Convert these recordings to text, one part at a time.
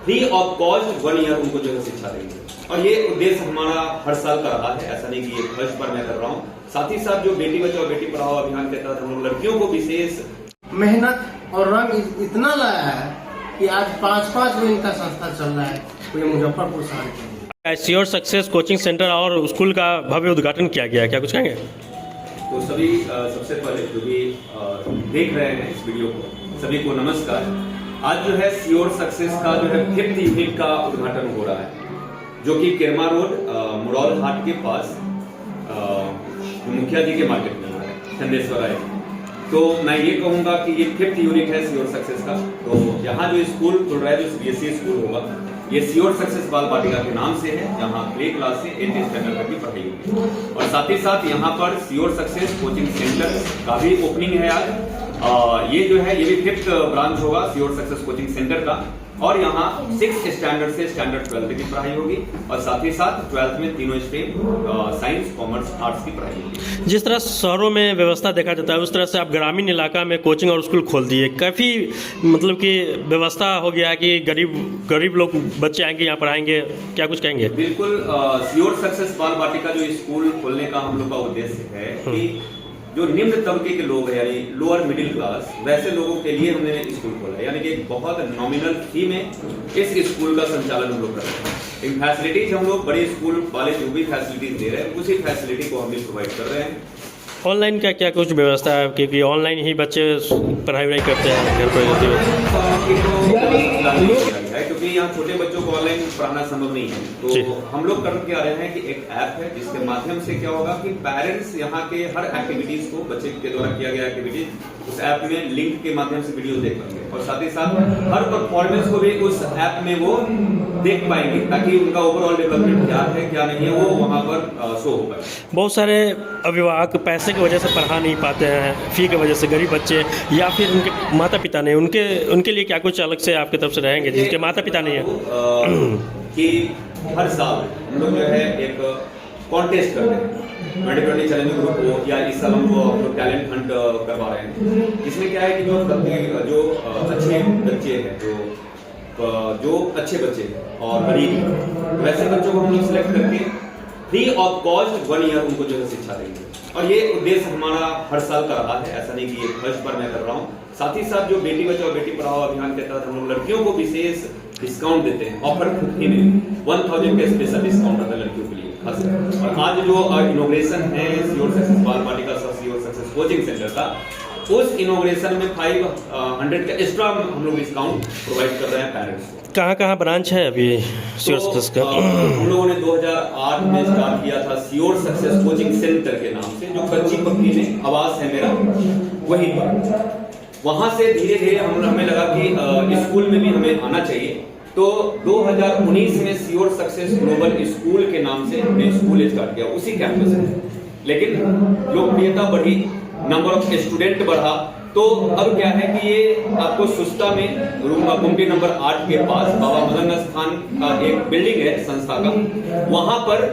Free of cost 1 year उनको जो है शिक्षा देंगे। और ये उद्देश्य हमारा हर साल का रहा है, ऐसा नहीं कि ये फर्स्ट बार मैं कर रहा हूँ। साथ ही साथ जो बेटी बचाओ बेटी पढ़ाओ अभियान के तहत हम लोग लड़कियों को विशेष मेहनत और रंग इतना लाया है कि आज 5-5 दिन का संस्था चल रहा है पूरे मुजफ्फरपुर शहर के। श्योर सक्सेस कोचिंग सेंटर और स्कूल का भव्य उद्घाटन किया गया है, क्या कुछ कहेंगे? तो सभी सबसे पहले जो भी देख रहे हैं इस वीडियो को, सभी को नमस्कार। आज जो है श्योर सक्सेस का जो है 5th यूनिट का उद्घाटन हो रहा है, जो कि केरमा रोड मुरौल हाट के पास मुखिया जी के मार्केट में हो रहा है, चंदेश्वर राय। तो मैं ये कहूंगा कि ये 5th यूनिट है श्योर सक्सेस का। तो यहाँ जो स्कूल खुल रहा है, जो CBSE स्कूल होगा, ये श्योर सक्सेस बाल बाटिका के नाम से है, जहाँ प्ले क्लास से 8th स्टैंडर्ड तक की पढ़ाई होगी। और साथ ही साथ यहाँ पर श्योर सक्सेस कोचिंग सेंटर का भी ओपनिंग है आज। ये जो है ये भी 5th ब्रांच होगा श्योर सक्सेस कोचिंग सेंटर का। और यहाँ 6th स्टैंडर्ड से स्टैंडर्ड 12th की पढ़ाई होगी, और साथ ही साथ 12th में तीनों स्ट्रीम साइंस, कॉमर्स, आर्ट्स की पढ़ाई होगी। जिस तरह शहरों में व्यवस्था देखा जाता है, उस तरह से आप ग्रामीण इलाका में कोचिंग और स्कूल खोल दिए। काफ़ी मतलब कि व्यवस्था हो गया है कि गरीब लोग बच्चे आएंगे यहाँ पढ़ाएंगे, क्या कुछ कहेंगे? बिल्कुल, श्योर सक्सेस बाल बाटिका जो स्कूल खोलने का हम लोग का उद्देश्य है कि जो निम्न तबके के लोग हैं, यानी लोअर मिडिल क्लास, वैसे लोगों के लिए हमने स्कूल खोला है। यानी कि बहुत नॉमिनल फी में इस स्कूल का संचालन हम लोग कर रहे हैं। इन फैसिलिटीज हम लोग बड़े स्कूल वाले जो भी फैसिलिटीज दे रहे हैं, उसी फैसिलिटी को हम भी प्रोवाइड कर रहे हैं। ऑनलाइन का क्या कुछ व्यवस्था है? क्योंकि ऑनलाइन ही बच्चे पढ़ाई वढ़ाई करते हैं घर पर रहते हुए, क्योंकि यहाँ छोटे बच्चों को ऑनलाइन पढ़ाना संभव नहीं है। तो हम लोग करके आ रहे हैं कि एक ऐप है, जिसके माध्यम से क्या होगा कि पेरेंट्स यहाँ के हर एक्टिविटीज को, बच्चे के द्वारा किया गया एक्टिविटीज उस ऐप में लिंक के माध्यम से वीडियो देख पाएंगे, और साथ ही साथ हर परफॉर्मेंस को भी उस ऐप में वो देख पाएंगे, ताकि उनका ओवरऑल डेवलपमेंट क्या है क्या नहीं है वो वहाँ पर शो हो पाए। बहुत सारे अभिभावक पैसे की वजह से पढ़ा नहीं पाते हैं, फी की वजह से, गरीब बच्चे या फिर उनके माता पिता नहीं, उनके लिए क्या कुछ अलग से आपकी तरफ से रहेंगे जिनके माता पिता नहीं है? कि हर साल हम लोग जो है एक कॉन्टेस्ट करते हैं, 2020 चैलेंज ग्रुप हो, या इस साल हम लोग टैलेंट हंट करवा रहे हैं। इसमें क्या है कि जो अच्छे बच्चे हैं, जो अच्छे बच्चे और गरीब, वैसे बच्चों को हम लोग सिलेक्ट करके फ्री ऑफ कॉस्ट 1 ईयर उनको जो है शिक्षा देंगे। और ये उद्देश्य हमारा हर साल का रहा है, ऐसा नहीं कि ये फर्स्ट बार मैं कर रहा हूँ। साथ ही साथ जो बेटी बचाओ बेटी पढ़ाओ अभियान के तहत हम लोग लड़कियों को विशेष डिस्काउंट देते हैं, ऑफर फ्री में 1000 के स्पेशल डिस्काउंट रहता है लड़कियों के लिए खास। और आज जो इनोग्रेशन है श्योर सक्सेस बाल बाटिका श्योर सक्सेस कोचिंग सेंटर का, उस इनोग्रेशन में 500 का एक्स्ट्रा हम लोग डिस्काउंट प्रोवाइड कर रहे हैं पेरेंट्स को। कहाँ ब्रांच है अभी श्योर सक्सेस का? हम लोगों ने 2008 में स्टार्ट किया था श्योर सक्सेस कोचिंग सेंटर के नाम से, जो कच्ची पक्की में आवास है मेरा वहीं पर। वहां से धीरे धीरे हमें लगा कि स्कूल में भी हमें आना चाहिए। तो 2019 में श्योर सक्सेस ग्लोबल स्कूल के नाम से हमने स्कूल स्टार्ट किया उसी कैंपस में। लेकिन लोकप्रियता बढ़ी, नंबर ऑफ स्टूडेंट बढ़ा, तो अब क्या है कि ये आपको सुस्ता में गुमटी नंबर 8 के पास बाबा मदन स्थान का एक बिल्डिंग है संस्था का, वहां पर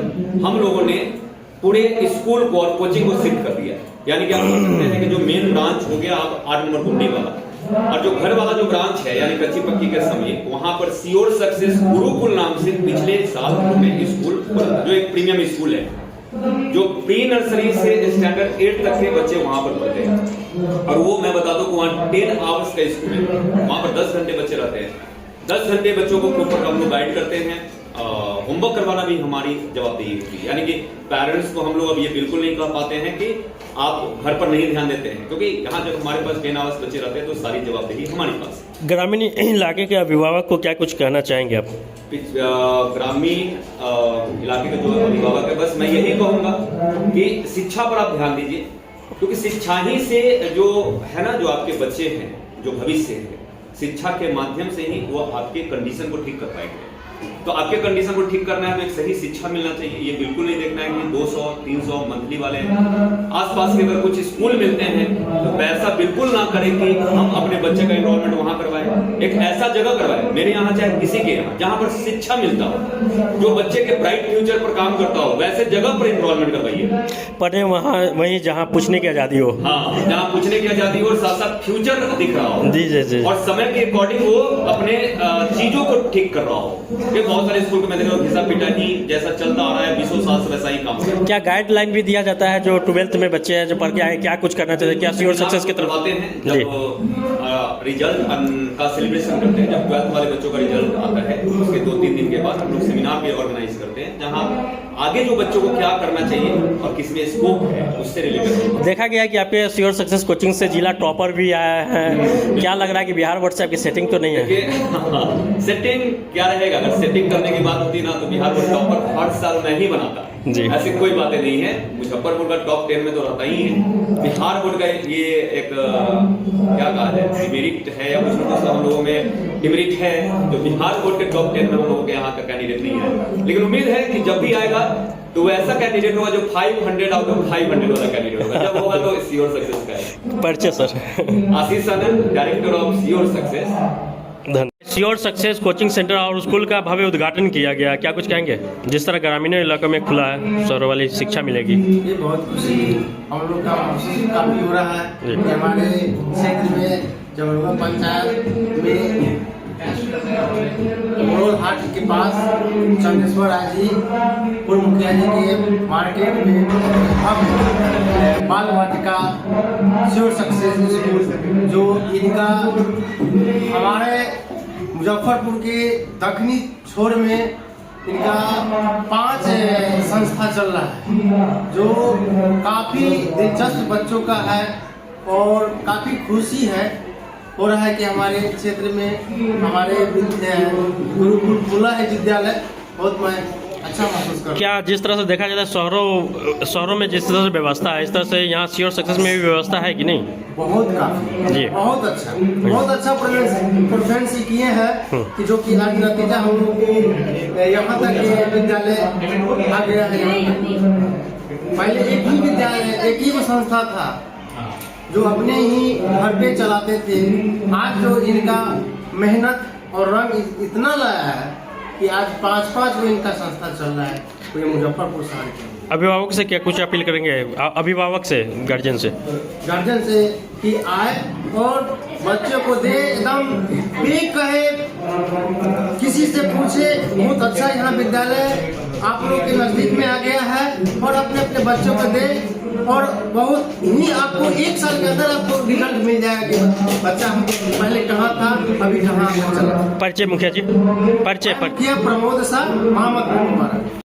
हम लोगों ने पूरे स्कूल को और कोचिंग को शिफ्ट कर दिया। यानी कि आप समझ सकते हैं कि जो मेन ब्रांच हो गया आप 8 नंबर गुमटी वाला, और जो घर वाला जो ब्रांच है यानी कच्ची पक्की के समय, वहां पर श्योर सक्सेस गुरुकुल नाम से पिछले साल स्कूल, जो एक प्रीमियम स्कूल है, जो प्री नर्सरी से स्टैंडर्ड 8 तक के बच्चे वहां पर पढ़ते हैं। और वो मैं बता दूं कि वहाँ 10 आवर्स का स्कूल है, वहां पर 10 घंटे बच्चे रहते हैं। 10 घंटे बच्चों को प्रॉपर हम लोग गाइड करते हैं। होमवर्क करवाना भी हमारी जवाबदेही होती है। यानी कि पेरेंट्स को हम लोग अब ये बिल्कुल नहीं कह पाते हैं कि आप घर पर नहीं ध्यान देते हैं, क्योंकि यहाँ जब हमारे पास 10 आवर्स बच्चे रहते हैं तो सारी जवाबदेही हमारे पास। ग्रामीण इलाके के अभिभावक को क्या कुछ कहना चाहेंगे आप? ग्रामीण इलाके के जो अभिभावक है, बस मैं यही कहूंगा कि शिक्षा पर आप ध्यान दीजिए, क्योंकि शिक्षा ही से जो है ना, जो आपके बच्चे हैं, जो भविष्य है, शिक्षा के माध्यम से ही वो आपके कंडीशन को ठीक कर पाएंगे। तो आपके कंडीशन को ठीक करना है तो एक सही शिक्षा मिलना चाहिए। ये बिल्कुल नहीं देखना है कि 200-300 मंथली वाले आसपास के अगर कुछ स्कूल मिलते हैं तो पैसा बिल्कुल ना करें कि हम अपने बच्चे का एनरोलमेंट वहां करवाएं। करवाए, एक ऐसा जगह करवाए मेरे यहाँ चाहे किसी के यहाँ जहाँ पर शिक्षा मिलता हो, जो बच्चे के ब्राइट फ्यूचर पर काम करता हो, वैसे जगह पर इनरोलमेंट करवाइए। पढ़े वहाँ वहीं जहाँ पूछने की आज़ादी हो। हाँ, जहाँ पूछने की आजादी हो और साथ साथ फ्यूचर दिख रहा हो जी जी जी। और समय के अकॉर्डिंग वो अपने चीजों को ठीक कर रहा हो। ये बहुत सारे स्कूल को मैं देख रहा हूँ घिसा पिटा ही जैसा चलता आ रहा है, 20 साल से वैसा ही काम हो रहा है। क्या गाइडलाइन भी दिया जाता है जो 12th में बच्चे हैं जो पढ़ के आए, क्या कुछ करना चाहिए, क्या श्योर सक्सेस की तरफ आते हैं जब रिजल्ट का सेलिब्रेशन करते हैं, जब 12th वाले बच्चों का रिजल्ट आता है उसके 2-3 दिन के बाद हम लोग सेमिनार भी ऑर्गेनाइज करते हैं, जहाँ आगे जो बच्चों को क्या करना चाहिए और किसमें स्कोप है उससे रिलेटेड। देखा गया कि आपके श्योर सक्सेस कोचिंग से जिला टॉपर भी आया है, क्या लग रहा है कि बिहार बोर्ड से आपकी सेटिंग तो नहीं है? सेटिंग क्या रहेगा, अगर सेटिंग करने की बात होती ना तो बिहार बोर्ड टॉपर हर साल मैं ही बनाता जी। ऐसी कोई बातें नहीं है, मुजफ्फरपुर का टॉप 10 में तो रहता ही है। बिहार बोर्ड का ये एक क्या कहा जाए डिमेरिट है या कुछ हम लोगों में डिमेरिट है, तो बिहार बोर्ड के टॉप 10 में हम लोगों के यहाँ का कैंडिडेट नहीं है, लेकिन उम्मीद है कि जब भी आएगा तो वो ऐसा कैंडिडेट होगा जो 500 आउट ऑफ 500 वाला कैंडिडेट होगा, जब होगा तो श्योर सक्सेस का है। परिचय sir. Ashish Anand, director of sure success. धन्यवाद। श्योर सक्सेस कोचिंग सेंटर और स्कूल का भव्य उद्घाटन किया गया, क्या कुछ कहेंगे? जिस तरह ग्रामीण इलाकों में खुला है, शहरों वाली शिक्षा मिलेगी। ये बहुत खुशी हम लोग का महसूस काफी हो रहा है कि हमारे क्षेत्र में जमरुआ पंचायत में मोड़ हाट के पास चंदेश्वर राय जी पूर्व मुखिया जी के मार्केट में अब बाल वाटिका श्योर सक्सेस स्कूल, जो इनका हमारे मुजफ्फरपुर के दक्षिणी छोर में इनका 5 संस्था चल रहा है, जो काफ़ी दिलचस्प बच्चों का है और काफ़ी खुशी है हो रहा है कि हमारे क्षेत्र में हमारे गुरुकुल खुला है विद्यालय, बहुत मैं अच्छा महसूस कर। क्या जिस तरह से देखा जाता है शहरों में जिस तरह से व्यवस्था है, इस तरह से यहाँ श्योर सक्सेस में भी व्यवस्था है कि नहीं? बहुत काफी जी, बहुत अच्छा प्रेफरेंस किए हैं कि जो कि आज नतीजा हम लोग को यहाँ तक ये विद्यालय आ गया है। पहले एक ही विद्यालय, एक ही वो संस्था था जो अपने ही घर पे चलाते थे। आज जो इनका मेहनत और रंग इतना लाया है कि आज 5-5 वो इनका संस्था चल रहा है पूरे मुजफ्फरपुर शहर के। अभिभावक से क्या कुछ अपील करेंगे? अभिभावक से, गार्जियन से कि आए और बच्चों को दे, एकदम भी कहे, किसी से पूछे, बहुत अच्छा यहाँ विद्यालय आप लोग के नजदीक में आ गया है, और अपने अपने बच्चों को दे, और बहुत ही आपको 1 साल के अंदर आपको रिजल्ट मिल जाएगा कि बच्चा हम पहले कहाँ था अभी कहाँ चला। परिचय मुखिया जी, परिचय प्रमोद शाह, मोहम्मद।